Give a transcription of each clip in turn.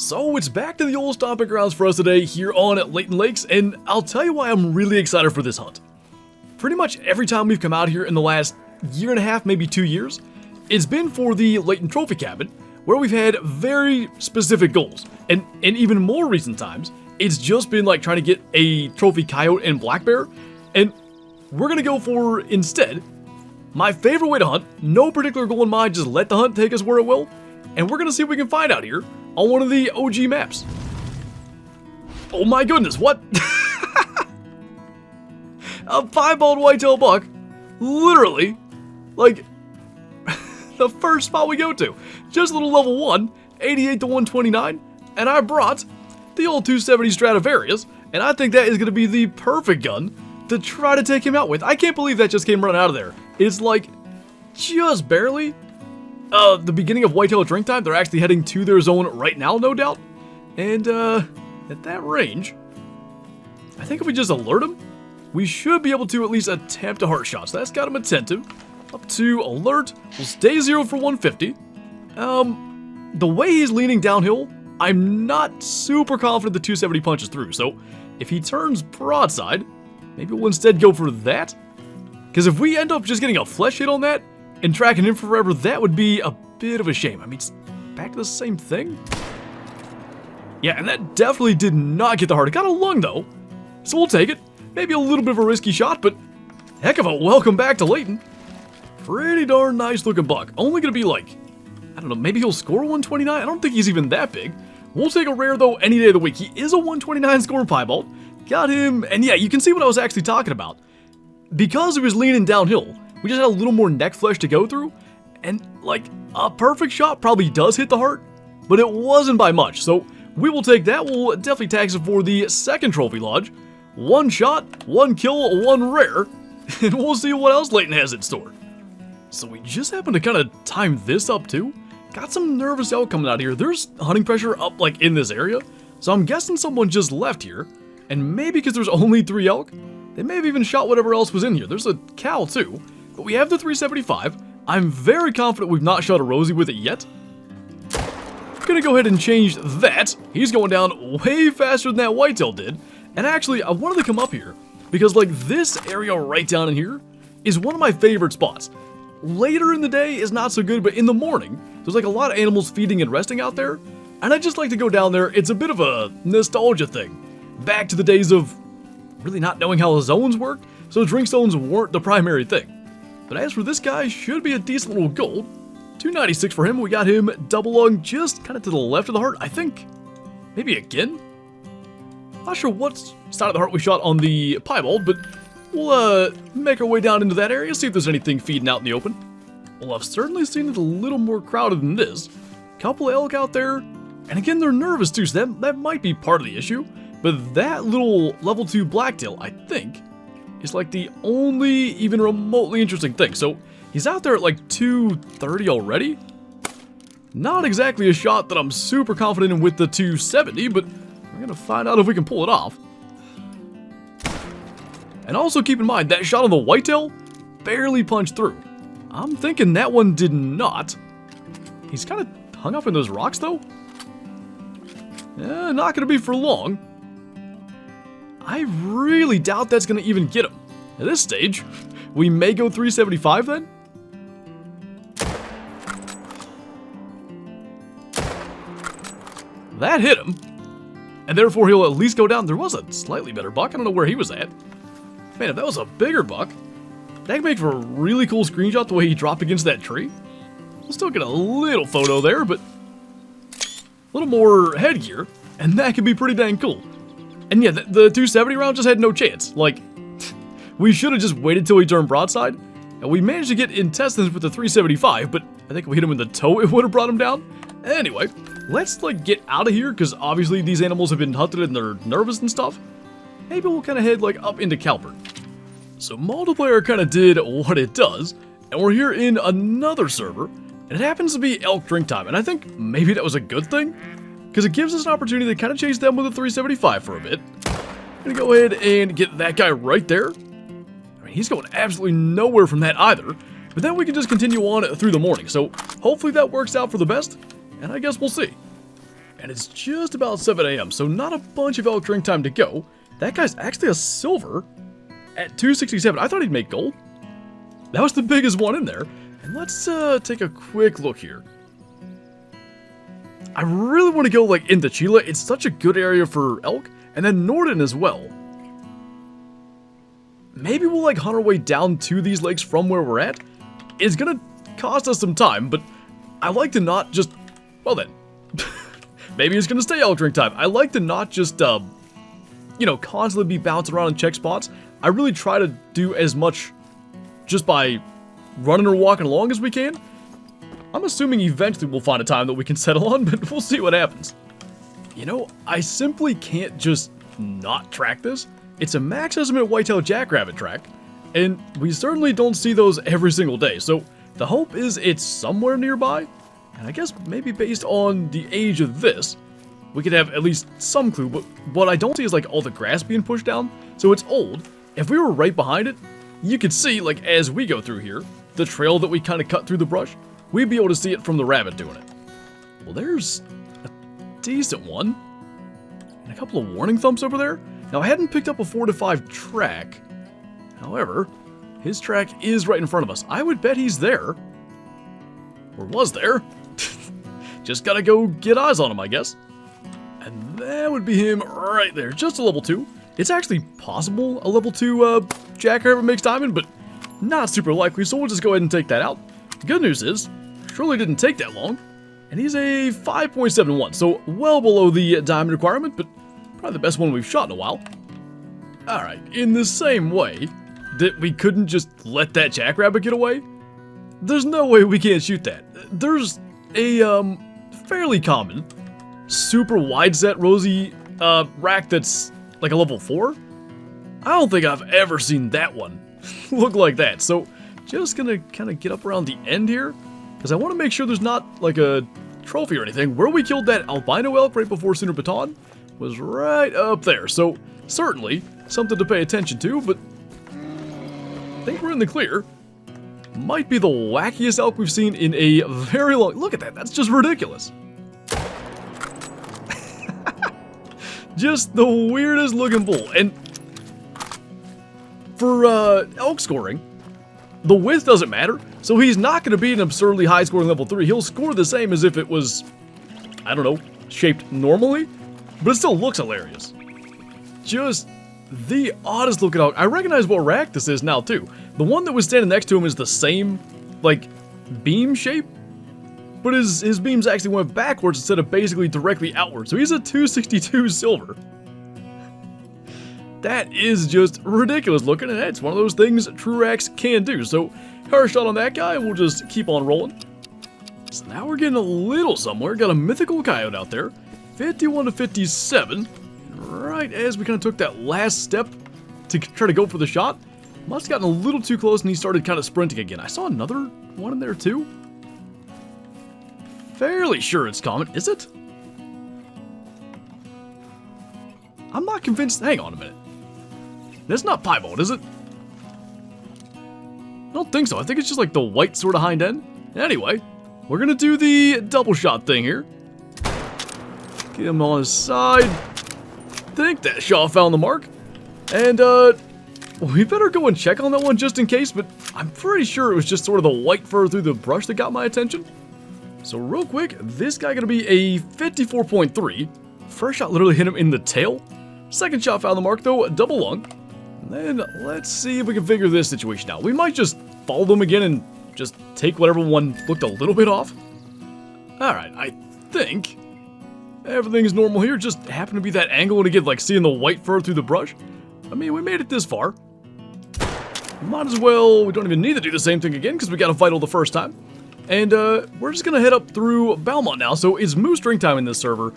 So it's back to the old stomping grounds for us today here on Layton Lakes, and I'll tell you why I'm really excited for this hunt. Pretty much every time we've come out here in the last year and a half, maybe 2 years, it's been for the Layton Trophy Cabin, where we've had very specific goals. And in even more recent times, it's just been like trying to get a trophy coyote and black bear, and we're gonna go for, instead, my favorite way to hunt, no particular goal in mind, just let the hunt take us where it will, and we're gonna see what we can find out here on one of the OG maps. Oh my goodness, what? A piebald whitetail buck, literally, like, the first spot we go to. Just a little level 1, 88 to 129, and I brought the old 270 Stradivarius, and I think that is gonna be the perfect gun to try to take him out with. I can't believe that just came running out of there. It's like, just barely. The beginning of whitetail drink time, they're actually heading to their zone right now, no doubt. And, at that range, I think if we just alert him, we should be able to at least attempt a heart shot. So that's got him attentive. Up to alert. We'll stay 0 for 150. The way he's leaning downhill, I'm not super confident the 270 punches through. So if he turns broadside, maybe we'll instead go for that. Because if we end up just getting a flesh hit on that, and tracking him forever, that would be a bit of a shame. I mean, it's back to the same thing. Yeah, and that definitely did not get the heart. It got a lung, though. So we'll take it. Maybe a little bit of a risky shot, but heck of a welcome back to Layton. Pretty darn nice looking buck. Only gonna be like, I don't know, maybe he'll score 129? I don't think he's even that big. We'll take a rare, though, any day of the week. He is a 129 score piebald. Got him, and yeah, you can see what I was actually talking about. Because he was leaning downhill, we just had a little more neck flesh to go through, and like a perfect shot probably does hit the heart, but it wasn't by much, so we will take that. We'll definitely tax it for the second trophy lodge. 1 shot, 1 kill, 1 rare, and we'll see what else Layton has in store. So we just happened to kind of time this up too. Got some nervous elk coming out here. There's hunting pressure up like in this area, so I'm guessing someone just left here, and maybe because there's only 3 elk, they may have even shot whatever else was in here. There's a cow too. But we have the 375. I'm very confident we've not shot a Rosie with it yet. Gonna go ahead and change that. He's going down way faster than that whitetail did. And actually, I wanted to come up here because like this area right down in here is one of my favorite spots. Later in the day is not so good, but in the morning, there's like a lot of animals feeding and resting out there. And I just like to go down there. It's a bit of a nostalgia thing. Back to the days of really not knowing how the zones worked, so drink zones weren't the primary thing. But as for this guy, should be a decent little gold. 296 for him. We got him double lung just kind of to the left of the heart. I think maybe again. Not sure what side of the heart we shot on the piebald, but we'll make our way down into that area, see if there's anything feeding out in the open. Well, I've certainly seen it a little more crowded than this. Couple of elk out there, and again they're nervous too, so that might be part of the issue. But that little level 2 blacktail, I think, is like the only even remotely interesting thing. So he's out there at like 230 already. Not exactly a shot that I'm super confident in with the 270, but we're gonna find out if we can pull it off. And also keep in mind, that shot on the whitetail barely punched through. I'm thinking that one did not. He's kind of hung up in those rocks though. Not gonna be for long. I really doubt that's going to even get him. At this stage, we may go 375 then? That hit him. And therefore he'll at least go down. There was a slightly better buck. I don't know where he was at. Man, if that was a bigger buck, that could make for a really cool screenshot the way he dropped against that tree. We'll still get a little photo there, but a little more headgear, and that could be pretty dang cool. And yeah, the 270 round just had no chance. Like, we should have just waited till he turned broadside. And we managed to get intestines with the 375, but I think if we hit him in the toe, it would have brought him down. Anyway, let's like get out of here, because obviously these animals have been hunted and they're nervous and stuff. Maybe we'll kind of head like up into Calvert. So multiplayer kind of did what it does, and we're here in another server, and it happens to be elk drink time, and I think maybe that was a good thing, because it gives us an opportunity to kind of chase them with a 375 for a bit. I'm gonna go ahead and get that guy right there. I mean, he's going absolutely nowhere from that either, but then we can just continue on through the morning, so hopefully that works out for the best, and I guess we'll see. and it's just about 7 a.m., so not a bunch of elk drink time to go. That guy's actually a silver at 267. I thought he'd make gold. That was the biggest one in there. And let's take a quick look here. I really want to go like into Chile. It's such a good area for elk, and then Norden as well. Maybe we'll like hunt our way down to these lakes from where we're at. It's gonna cost us some time, but I like to not just, well then, maybe it's gonna stay elk drink time. I like to not just, you know, constantly be bouncing around and check spots. I really try to do as much just by running or walking along as we can. I'm assuming eventually we'll find a time that we can settle on, but we'll see what happens. You know, I simply can't just not track this. It's a max estimate whitetail jackrabbit track, and we certainly don't see those every single day, so the hope is it's somewhere nearby, and I guess maybe based on the age of this, we could have at least some clue, but what I don't see is like all the grass being pushed down, so it's old. If we were right behind it, you could see, like as we go through here, the trail that we kind of cut through the brush, we'd be able to see it from the rabbit doing it. Well, there's a decent one, and a couple of warning thumps over there. Now, I hadn't picked up a 4 to 5 track. However, his track is right in front of us. I would bet he's there. Or was there. Just gotta go get eyes on him, I guess. And that would be him right there. Just a level 2. It's actually possible a level 2 jackrabbit makes diamond, but not super likely, so we'll just go ahead and take that out. The good news is, surely didn't take that long. And he's a 5.71, so well below the diamond requirement, but probably the best one we've shot in a while. Alright, in the same way that we couldn't just let that jackrabbit get away, there's no way we can't shoot that. There's a fairly common, super wide set rosy rack that's like a level 4. I don't think I've ever seen that one look like that, so just gonna kind of get up around the end here, because I want to make sure there's not like a trophy or anything. Where we killed that albino elk right before Center Baton was right up there, so certainly something to pay attention to, but I think we're in the clear. Might be the wackiest elk we've seen in a very long... Look at that, that's just ridiculous. Just the weirdest looking bull, and for elk scoring, the width doesn't matter, so he's not going to be an absurdly high scoring level 3. He'll score the same as if it was, I don't know, shaped normally, but it still looks hilarious. Just the oddest looking elk. I recognize what rack this is now too. The one that was standing next to him is the same, like, beam shape, but his beams actually went backwards instead of basically directly outward, so he's a 262 silver. That is just ridiculous looking, and it's one of those things true racks can do, so first shot on that guy, we'll just keep on rolling. So now we're getting a little somewhere. Got a mythical coyote out there, 51 to 57. Right as we kind of took that last step to try to go for the shot, must have gotten a little too close and he started kind of sprinting again. I saw another one in there too. Fairly sure it's common. Is it? I'm not convinced. Hang on a minute. That's not piebald, is it? I don't think so. I think it's just like the white sort of hind end. Anyway, we're going to do the double shot thing here. Get him on his side. Think that shot found the mark. And, we better go and check on that one just in case, but I'm pretty sure it was just sort of the white fur through the brush that got my attention. So real quick, this guy going to be a 54.3. First shot literally hit him in the tail. Second shot found the mark though, double lung. And then let's see if we can figure this situation out. We might just follow them again and just take whatever one looked a little bit off. Alright, I think everything's normal here. Just happened to be that angle to get like seeing the white fur through the brush. I mean, we made it this far. Might as well, we don't even need to do the same thing again because we got a vital the first time. And we're just going to head up through Balmont now. So it's moose drink time in this server.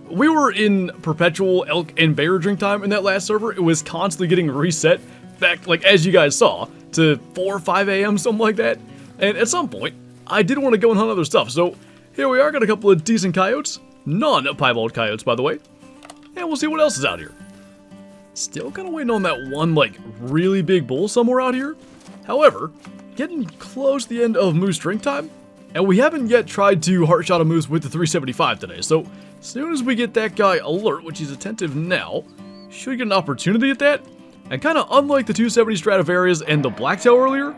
We were in perpetual elk and bear drink time in that last server. It was constantly getting reset back, like as you guys saw, to 4 or 5 a.m., something like that. And at some point, I did want to go and hunt other stuff. So here we are, got a couple of decent coyotes. Non-piebald coyotes, by the way. And we'll see what else is out here. Still kind of waiting on that one, like, really big bull somewhere out here. However, getting close to the end of moose drink time. And we haven't yet tried to heart shot a moose with the 375 today. So soon as we get that guy alert, which he's attentive now, should get an opportunity at that. And kind of unlike the 270 Stradivarius and the blacktail earlier,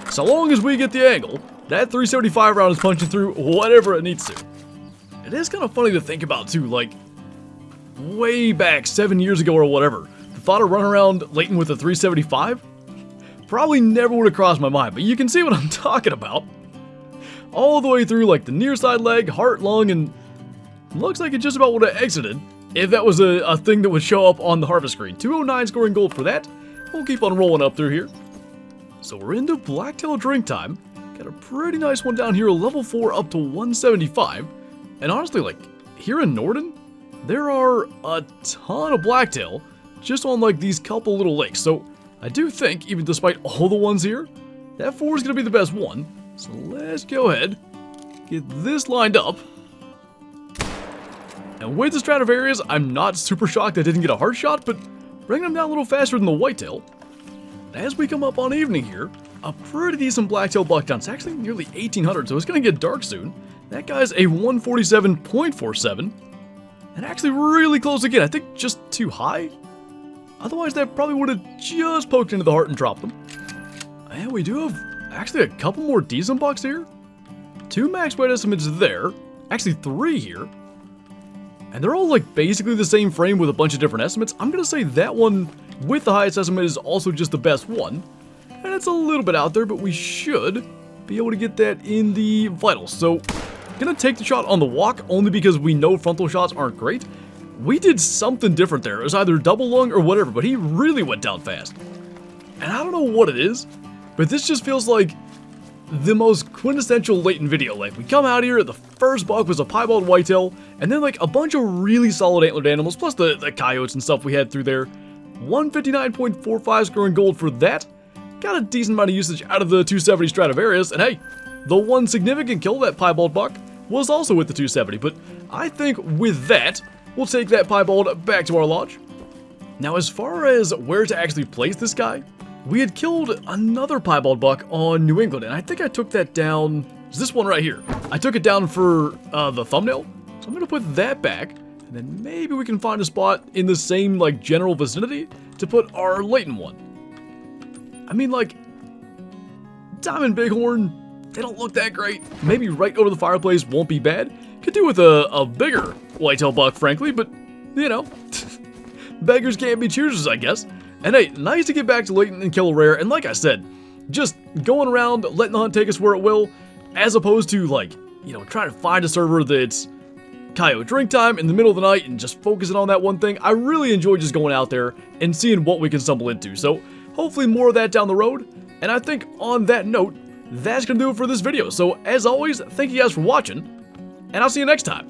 so long as we get the angle, that 375 round is punching through whatever it needs to. It is kind of funny to think about too, like, way back 7 years ago or whatever, the thought of running around Layton with a 375 probably never would have crossed my mind, but you can see what I'm talking about. All the way through like the near side leg, heart, lung, and looks like it just about would have exited if that was a thing that would show up on the harvest screen. 209 scoring gold for that. We'll keep on rolling up through here. So we're into blacktail drink time. Got a pretty nice one down here, level 4 up to 175. And honestly, like, here in Norden, there are a ton of blacktail just on like these couple little lakes. So I do think, even despite all the ones here, that 4 is going to be the best one. So let's go ahead, get this lined up. And with the Stradivarius, I'm not super shocked I didn't get a heart shot, but bringing them down a little faster than the whitetail. As we come up on evening here, a pretty decent blacktail buck down. It's actually nearly 1800, so it's going to get dark soon. That guy's a 147.47. And actually really close again. I think just too high. Otherwise, that probably would have just poked into the heart and dropped them. And we do have actually a couple more decent bucks here. 2 max weight estimates there. Actually 3 here. And they're all like basically the same frame with a bunch of different estimates. I'm going to say that one with the highest estimate is also just the best one. And it's a little bit out there, but we should be able to get that in the vitals. So, gonna take the shot on the walk only because we know frontal shots aren't great. We did something different there. It was either double lung or whatever, but he really went down fast. And I don't know what it is, but this just feels like the most quintessential Layton video. Like, we come out here, the first buck was a piebald whitetail, and then like a bunch of really solid antlered animals, plus the coyotes and stuff we had through there. 159.45 scoring gold for that. Got a decent amount of usage out of the 270 Stradivarius, and hey, the one significant kill, that piebald buck, was also with the 270, but I think with that, we'll take that piebald back to our lodge. Now, as far as where to actually place this guy, we had killed another piebald buck on New England, and I think I took that down. It's this one right here. I took it down for the thumbnail, so I'm gonna put that back, and then maybe we can find a spot in the same like general vicinity to put our Layton one. I mean, like, diamond bighorn, they don't look that great. Maybe right over the fireplace won't be bad. Could do with a bigger whitetail buck, frankly, but, you know, beggars can't be choosers, I guess. And hey, nice to get back to Layton and kill a rare, and like I said, just going around, letting the hunt take us where it will, as opposed to, like, you know, trying to find a server that's coyote drink time in the middle of the night and just focusing on that one thing. I really enjoy just going out there and seeing what we can stumble into, so hopefully more of that down the road. And I think on that note, that's going to do it for this video. So as always, thank you guys for watching, and I'll see you next time.